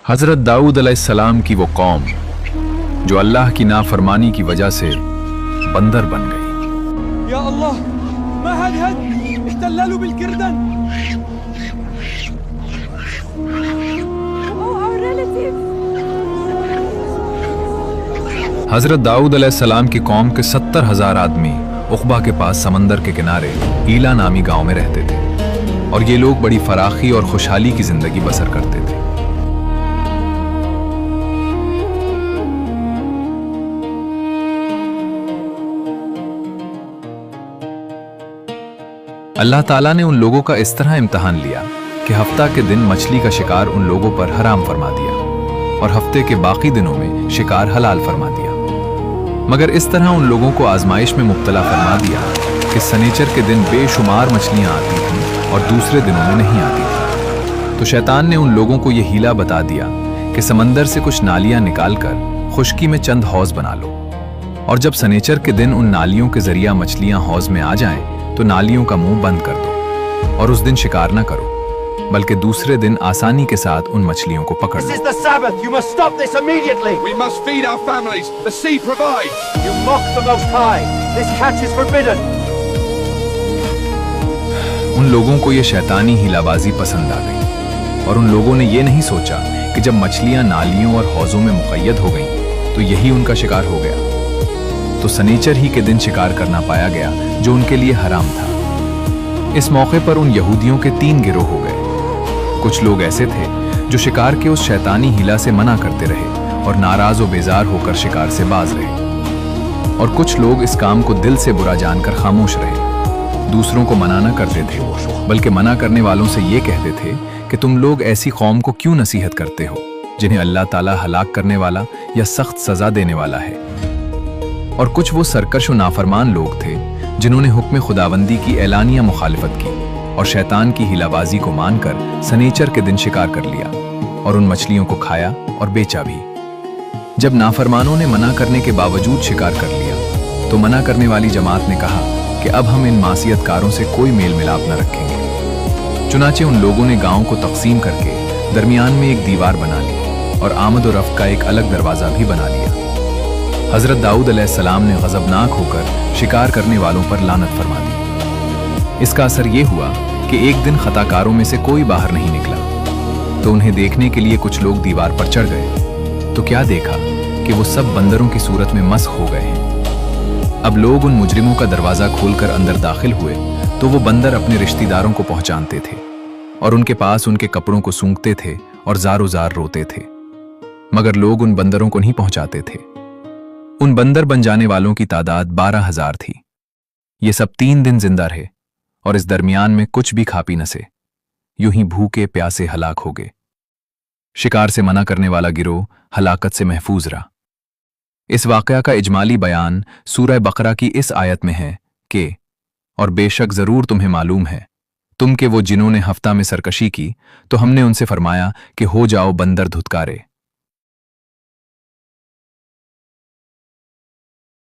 हजरत दाऊद अलैहिस्सलाम की वो कौम जो अल्लाह की नाफरमानी की वजह से बंदर बन गई। या अल्लाह ما هذه احتلالوا بالكردن. Oh, our relatives. हजरत दाऊद अलैहिस्सलाम की कौम के 70,000 आदमी उक़बा के पास समंदर के किनारे ईला नामी गांव में रहते थे और ये लोग बड़ी फराखी और खुशहाली की जिंदगी बसर करते थे। अल्लाह ताला ने उन लोगों का इस तरह इम्तिहान लिया कि हफ्ता के दिन मछली का शिकार उन लोगों पर हराम फरमा दिया और हफ्ते के बाकी दिनों में शिकार हलाल फरमा दिया। मगर इस तरह उन लोगों को आजमाइश में मुब्तला फरमा दिया कि सनीचर के दिन बेशुमार मछलियां आती थीं और दूसरे दिनों में नहीं आती थीं। तो शैतान ने उन लोगों को यह हीला बता दिया कि समंदर से कुछ नालियां निकालकर खुश्की में चंद हौज बना लो, और जब सनीचर के दिन उन नालियों के जरिया मछलियां हौज में आ जाएं तो नालियों का मुंह बंद कर दो और उस दिन शिकार न करो, बल्कि दूसरे दिन आसानी के साथ उन मछलियों को पकड़ लो। This is the Sabbath. You must stop this immediately. We must feed our families. The sea provides. You mock the Most High. This catch is forbidden. उन लोगों को ये शैतानी हीलाबाजी पसंद आ गई और उन लोगों ने ये नहीं सोचा कि जब मछलियां नालियों और हौजों में मुक़य्यद हो गईं तो यही उनका शिकार हो गया। तो सनीचर ही के दिन शिकार करना पाया गया जो उनके लिए हराम था। इस मौके पर उन यहूदियों के 3 गिरोह हो गए। कुछ लोग ऐसे थे जो शिकार के उस शैतानी हिला से मना करते रहे और नाराज और बेजार होकर शिकार से बाज रहे, और कुछ लोग इस काम को दिल से बुरा जानकर खामोश रहे। दूसरों को मना न करते थे, बल्कि मना करने वालों से ये कहते थे कि तुम लोग ऐसी कौम को क्यों नसीहत करते हो जिन्हें अल्लाह ताला हलाक करने वाला या सख्त सजा देने वाला है। और कुछ वो सरकश और नाफरमान लोग थे जिन्होंने हुक्म खुदाबंदी की एलानिया मुखालिफत की और शैतान की हिलाबाजी को मानकर सनीचर के दिन शिकार कर लिया और उन मछलियों को खाया और बेचा भी। जब नाफरमानों ने मना करने के बावजूद शिकार कर लिया तो मना करने वाली जमात ने कहा कि अब हम इन मासियतकारों से कोई मेल मिलाप न रखेंगे। चुनाचे उन लोगों ने गांव को तकसीम करके दरमियान में एक दीवार बना ली और आमद और रफ्त का एक अलग दरवाजा भी बना लिया। हजरत दाऊद अलैहिस्सलाम ने गजबनाक होकर शिकार करने वालों पर लानत फरमा दी। इसका असर यह हुआ कि एक दिन खताकारों में से कोई बाहर नहीं निकला तो उन्हें देखने के लिए कुछ लोग दीवार पर चढ़ गए तो क्या देखा कि वो सब बंदरों की सूरत में मस्ख हो गए हैं। अब लोग उन मुजरिमों का दरवाजा खोलकर अंदर दाखिल हुए तो वो बंदर अपने रिश्तेदारों को पहुंचाते थे और उनके पास उनके कपड़ों को सूंघते थे और जारो जार रोते थे, मगर लोग उन बंदरों को नहीं पहुंचाते थे। उन बंदर बन जाने वालों की तादाद 12,000 थी। ये सब 3 दिन जिंदा रहे और इस दरमियान में कुछ भी खा पी न से, यूं ही भूखे प्यासे हलाक हो गए। शिकार से मना करने वाला गिरोह हलाकत से महफूज रहा। इस वाकया का इजमाली बयान सूरह बकरा की इस आयत में है कि और बेशक जरूर तुम्हें मालूम है तुम के वो जिन्होंने हफ्ता में सरकशी की तो हमने उनसे फरमाया कि हो जाओ बंदर धुतकारे।